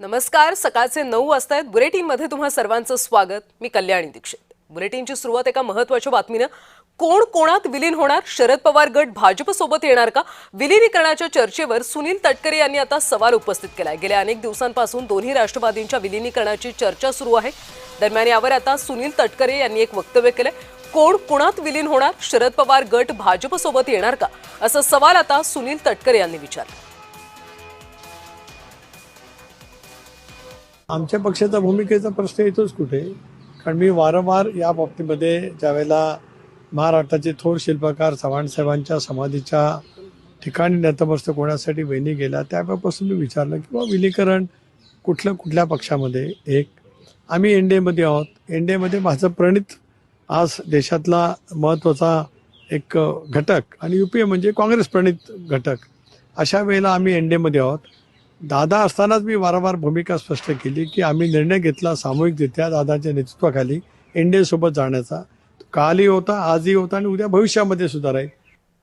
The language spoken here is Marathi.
नमस्कार. सकाळचे 9 वाजतायत. बुलेटिनमध्ये तुम्हा सर्वांचं स्वागत. मी कल्याणी दीक्षित. बुलेटिनची सुरुवात एका महत्त्वाच्या बातमीनं. कोण कोणात विलीन होणार? शरद पवार गट भाजप सोबत येणार का? विलीनीकरणाच्या चर्चेवर सुनील तटकरे यांनी आता सवाल उपस्थित केलाय. गेल्या अनेक दिवसांपासून दोन्ही राष्ट्रवादींच्या विलीनीकरणाची चर्चा सुरू आहे. दरम्यान यावर आता सुनील तटकरे यांनी एक वक्तव्य केलंय. कोण कोणात विलीन होणार? शरद पवार गट भाजप सोबत येणार का? असा सवाल आता सुनील तटकरे यांनी विचारला. आमच्या पक्षाचा भूमिकेचा प्रश्न येतोच कुठे, कारण मी वारंवार या बाबतीमध्ये ज्यावेळेला महाराष्ट्राचे थोर शिल्पकार चव्हाणसाहेबांच्या समाधीच्या ठिकाणी नतमस्तक होण्यासाठी वहिनी गेला त्यावेळेपासून मी विचारलं की बाबा विलीनीकरण कुठल्या पक्षामध्ये. एक आम्ही एनडीएमध्ये आहोत. एनडीएमध्ये माझं प्रणित आज देशातला महत्त्वाचा एक घटक आणि UPA म्हणजे काँग्रेस प्रणित घटक. अशा वेळेला आम्ही एनडीएमध्ये आहोत. दादा असतानाच मी वारंवार भूमिका स्पष्ट केली की आम्ही निर्णय घेतला सामूहिकरित्या दादाच्या नेतृत्वाखाली एनडीए सोबत जाण्याचा. कालही होता, आजही होता आणि उद्या भविष्यामध्ये सुद्धा राहील.